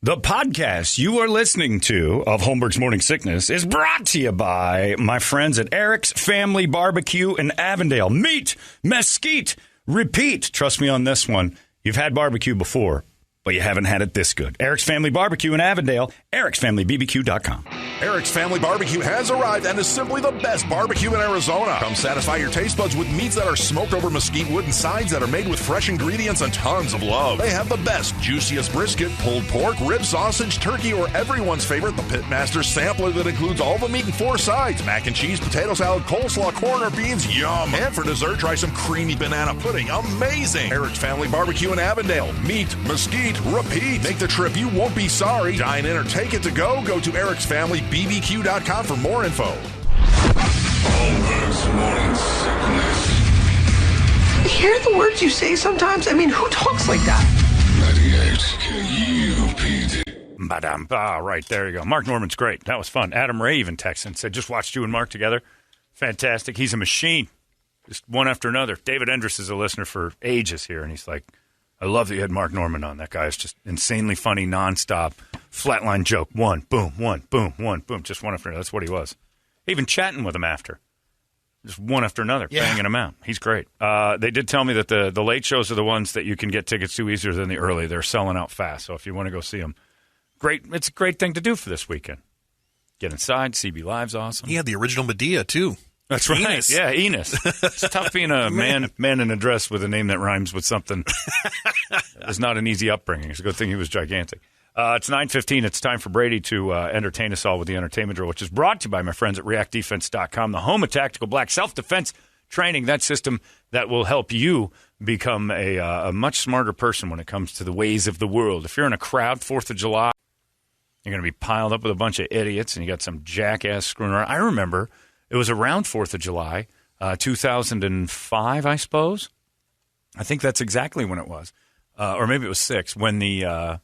The podcast you are listening to of Holmberg's Morning Sickness is brought to you by my friends at Eric's Family Barbecue in Avondale. Meet, mesquite, repeat. Trust me on this one. You've had barbecue before, but you haven't had it this good. Eric's Family Barbecue in Avondale, ericsfamilybbq.com. Eric's Family Barbecue has arrived and is simply the best barbecue in Arizona. Come satisfy your taste buds with meats that are smoked over mesquite wood and sides that are made with fresh ingredients and tons of love. They have the best, juiciest brisket, pulled pork, rib sausage, turkey, or everyone's favorite, the Pitmaster Sampler that includes all the meat and 4 sides. Mac and cheese, potato salad, coleslaw, corn, or beans. Yum! And for dessert, try some creamy banana pudding. Amazing! Eric's Family Barbecue in Avondale. Meat, mesquite, repeat. Make the trip. You won't be sorry. Dine in or take it to go. Go to ericsfamilybbq.com for more info. Holmberg's Morning Sickness. You hear the words you say sometimes? I mean, who talks like that? 98 KUPD. Ba-dum. Ah, right, there you go. Mark Norman's great. That was fun. Adam Ray even texted and said, just watched you and Mark together. Fantastic. He's a machine. Just one after another. David Endress is a listener for ages here, and he's like, I love that you had Mark Norman on. That guy is just insanely funny, nonstop, flatline joke. One, boom, just one after another. That's what he was. Even chatting with him after. Just one after another, banging him out. He's great. They did tell me that the late shows are the ones that you can get tickets to easier than the early. They're selling out fast, so if you want to go see them, great. It's a great thing to do for this weekend. Get inside, CB Live's awesome. He had the original Medea, too. That's right. Enos. Yeah, Enos. It's tough being a man in a dress with a name that rhymes with something. It's not an easy upbringing. It's a good thing he was gigantic. It's 9:15. It's time for Brady to entertain us all with the entertainment drill, which is brought to you by my friends at reactdefense.com, the home of Tactical Black self-defense training, that system that will help you become a much smarter person when it comes to the ways of the world. If you're in a crowd, 4th of July, you're going to be piled up with a bunch of idiots, and you got some jackass screwing around. I remember it was around 4th of July, 2005, I suppose. I think that's exactly when it was. Or maybe it was 6, when the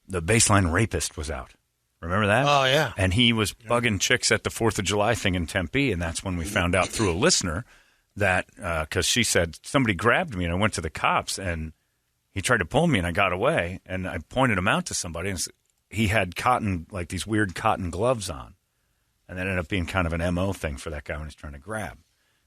baseline rapist was out. Remember that? Oh, yeah. And he was bugging chicks at the 4th of July thing in Tempe, and that's when we found out through a listener that, because she said, somebody grabbed me, and I went to the cops, and he tried to pull me, and I got away, and I pointed him out to somebody, and he had these weird cotton gloves on. And that ended up being kind of an MO thing for that guy when he's trying to grab.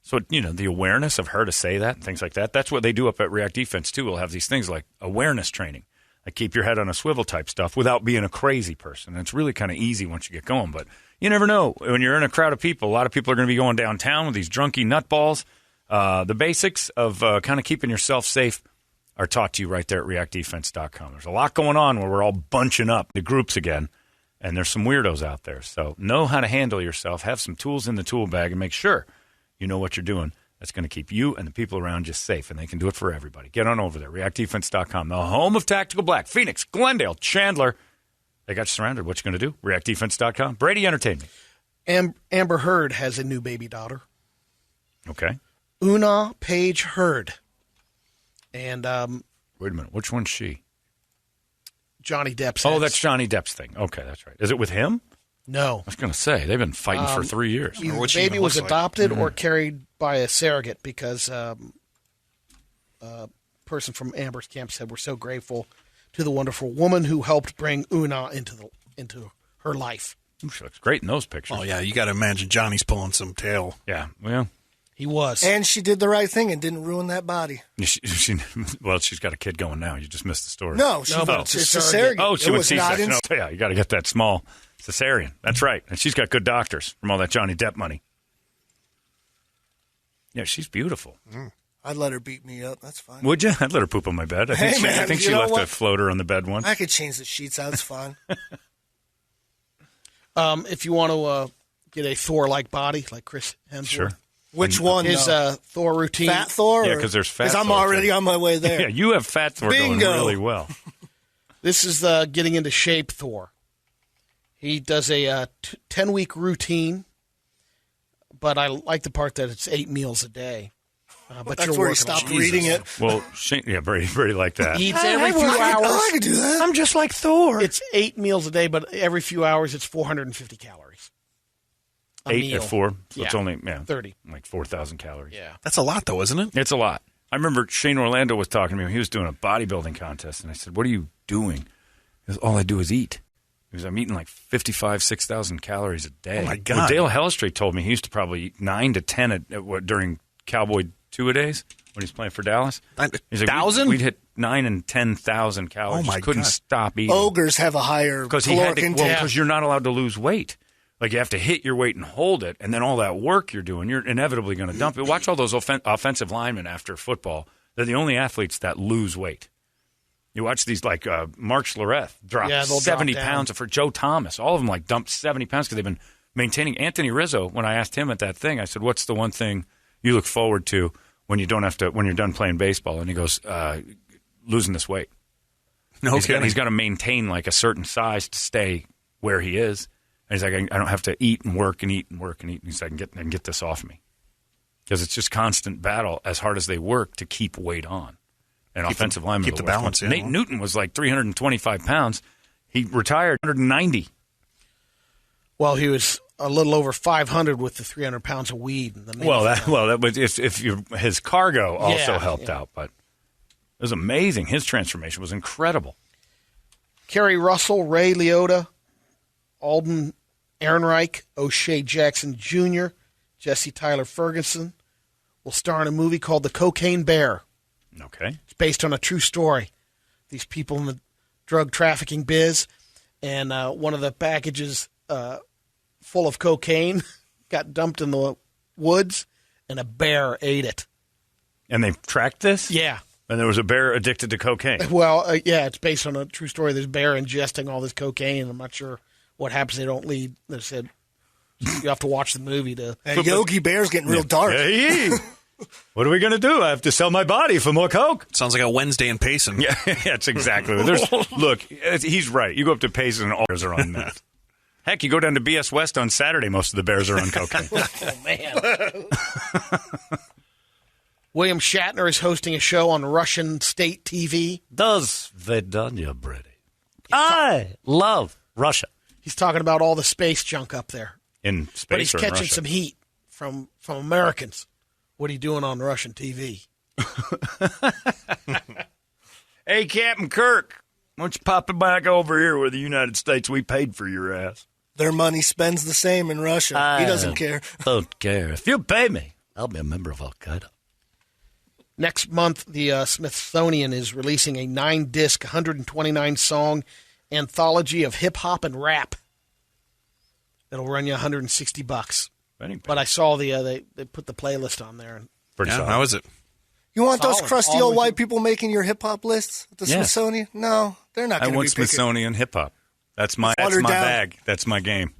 So, the awareness of her to say that and things like that, that's what they do up at React Defense, too. We'll have these things like awareness training, like keep your head on a swivel type stuff without being a crazy person. And it's really kind of easy once you get going. But you never know. When you're in a crowd of people, a lot of people are going to be going downtown with these drunky nutballs. The basics of kind of keeping yourself safe are taught to you right there at reactdefense.com. There's a lot going on where we're all bunching up the groups again. And there's some weirdos out there. So know how to handle yourself. Have some tools in the tool bag and make sure you know what you're doing. That's going to keep you and the people around you safe. And they can do it for everybody. Get on over there. ReactDefense.com. The home of Tactical Black. Phoenix, Glendale, Chandler. They got you surrounded. What you going to do? ReactDefense.com. Brady, entertain me. Amber Heard has a new baby daughter. Okay. Una Paige Heard. And wait a minute. Which one's she? Johnny Depp's. Oh, that's Johnny Depp's thing. Okay, that's right. Is it with him? No. I was going to say, they've been fighting for 3 years. The baby was adopted or carried by a surrogate because a person from Amber's camp said, we're so grateful to the wonderful woman who helped bring Una into her life. Ooh, she looks great in those pictures. Oh, yeah, you got to imagine Johnny's pulling some tail. Yeah, well. He was. And she did the right thing and didn't ruin that body. She's got a kid going now. You just missed the story. No, it's a surrogate. Oh, she went C-section. Yeah, you got to get that small cesarean. That's right. And she's got good doctors from all that Johnny Depp money. Yeah, she's beautiful. I'd let her beat me up. That's fine. Would you? I'd let her poop on my bed. I think she left a floater on the bed once. I could change the sheets out. It's fine. If you want to get a Thor-like body, like Chris Hemsworth. Sure. Which one? His Thor routine. Fat Thor? Yeah, because there's fat Thor. Because I'm already on my way there. Yeah, you have fat Thor going really well. This is getting into shape Thor. He does a 10-week routine, but I like the part that it's 8 meals a day. But that's where he stopped reading it. Well, Brady liked that. He eats every few hours. I could do that. I'm just like Thor. It's 8 meals a day, but every few hours it's 450 calories. 8 at 4? So it's only 30. Like 4,000 calories. Yeah. That's a lot, though, isn't it? It's a lot. I remember Shane Orlando was talking to me when he was doing a bodybuilding contest, and I said, what are you doing? Because all I do is eat. Because I'm eating like 6,000 calories a day. Oh, my God. Well, Dale Hellestrate told me he used to probably eat 9 to 10 during Cowboy two-a-days when he's playing for Dallas. He's like, 1,000? We'd hit 9,000 and 10,000 calories. Oh, my Just couldn't God. stop eating. Ogres have a higher caloric intake. Because you're not allowed to lose weight. Like, you have to hit your weight and hold it, and then all that work you're doing, you're inevitably going to dump it. Watch all those offensive linemen after football. They're the only athletes that lose weight. You watch these, like, Mark Schlereth drop 70 pounds for Joe Thomas. All of them, like, dumped 70 pounds because they've been maintaining. Anthony Rizzo, when I asked him at that thing, I said, what's the one thing you look forward to when you don't have to, when you're done playing baseball? And he goes, losing this weight. No kidding. He's got to maintain, like, a certain size to stay where he is. And he's like, I don't have to eat and work and eat and work and eat. And he's like, I can get this off me. Because it's just constant battle, as hard as they work, to keep weight on. And offensive linemen. Keep the balance, yeah. Nate Newton was like 325 pounds. He retired 190. Well, he was a little over 500 with the 300 pounds of weed. In the That was if his cargo also helped yeah. out. But it was amazing. His transformation was incredible. Kerry Russell, Ray Liotta, Alden Ehrenreich, O'Shea Jackson Jr., Jesse Tyler Ferguson will star in a movie called The Cocaine Bear. Okay. It's based on a true story. These people in the drug trafficking biz, and one of the packages full of cocaine got dumped in the woods, and a bear ate it. And they tracked this? Yeah. And there was a bear addicted to cocaine. Well, yeah, it's based on a true story. There's a bear ingesting all this cocaine. I'm not sure what happens. They don't lead. They said you have to watch the movie to. And Yogi Bear's getting real dark. Hey, what are we going to do? I have to sell my body for more coke. Sounds like a Wednesday in Payson. Yeah, that's exactly. Look, he's right. You go up to Payson and all bears are on meth. Heck, you go down to BS West on Saturday, most of the bears are on cocaine. Oh, man. William Shatner is hosting a show on Russian state TV. Does Vedanya Brady. I love Russia. He's talking about all the space junk up there. In space, but he's or in catching Russia? some heat from Americans. What are you doing on Russian TV? Hey, Captain Kirk, why don't you pop it back over here where the United States, we paid for your ass. Their money spends the same in Russia. He doesn't care. Don't care. If you pay me, I'll be a member of Al-Qaeda. Next month, the Smithsonian is releasing a 9-disc, 129-song anthology of hip-hop and rap. That'll run you $160. But I saw they put the playlist on there. How is it? You want those Solid. crusty old white people making your hip-hop lists at the Yes. Smithsonian? No, they're not I going to be want picking. Smithsonian hip-hop. That's my Watered down. bag. That's my game.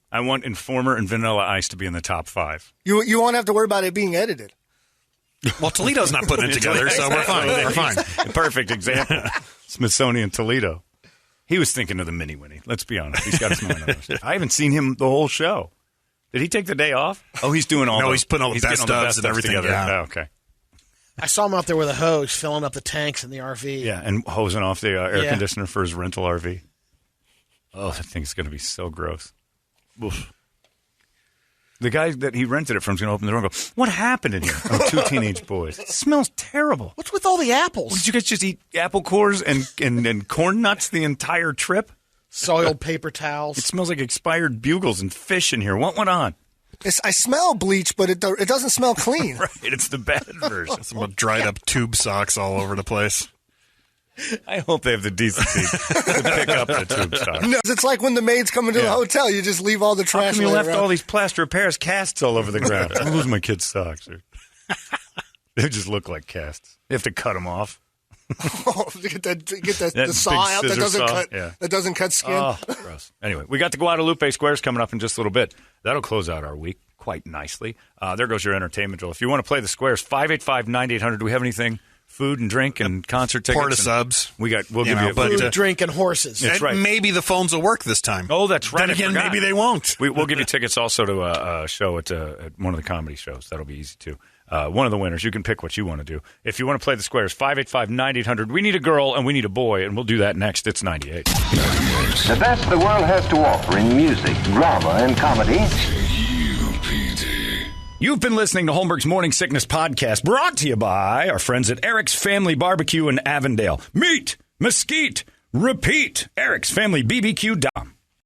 I want Informer and Vanilla Ice to be in the top 5. You won't have to worry about it being edited. Well, Toledo's not putting it together, so we're fine. We're fine. Perfect example. Smithsonian Toledo. He was thinking of the Mini Winnie. Let's be honest. He's got his mind on other stuff. I haven't seen him the whole show. Did he take the day off? Oh, he's doing all. No, he's putting all the best getting ofs and everything together. yeah. Oh, okay. I saw him out there with a hose filling up the tanks in the RV. Yeah, and hosing off the air Yeah. conditioner for his rental RV. Oh, that thing's going to be so gross. Oof. The guy that he rented it from is going to open the door and go, "What happened in here?" Oh, 2 teenage boys. It smells terrible. What's with all the apples? Did you guys just eat apple cores and corn nuts the entire trip? Soiled paper towels. It smells like expired bugles and fish in here. What went on? I smell bleach, but it doesn't smell clean. Right, it's the bad version. Some dried up tube socks all over the place. I hope they have the decency to pick up the tube stock. No, it's like when the maids come into the hotel, you just leave all the How trash. come you laying left around. all these plaster of Paris casts all over the ground? I'm losing my kids' socks. They just look like casts. You have to cut them off. get the That saw big out that scissor doesn't saw, cut. yeah. That doesn't cut skin. Oh, gross. Anyway, we got the Guadalupe Squares coming up in just a little bit. That'll close out our week quite nicely. There goes your entertainment drill. If you want to play the Squares, 585-9800. Do we have anything? Food and drink and concert tickets? Porta subs. We'll give you Food, drink, and horses. That's right. Maybe the phones will work this time. Oh, that's right. Then again, maybe they won't. We'll give you tickets also to a show at one of the comedy shows. That'll be easy, too. One of the winners. You can pick what you want to do. If you want to play the Squares, 585-9800. We need a girl and we need a boy, and we'll do that next. It's 98. The best the world has to offer in music, drama, and comedy. You've been listening to Holmberg's Morning Sickness Podcast, brought to you by our friends at Eric's Family Barbecue in Avondale. Meat, mesquite, repeat. EricsFamilyBBQ.com.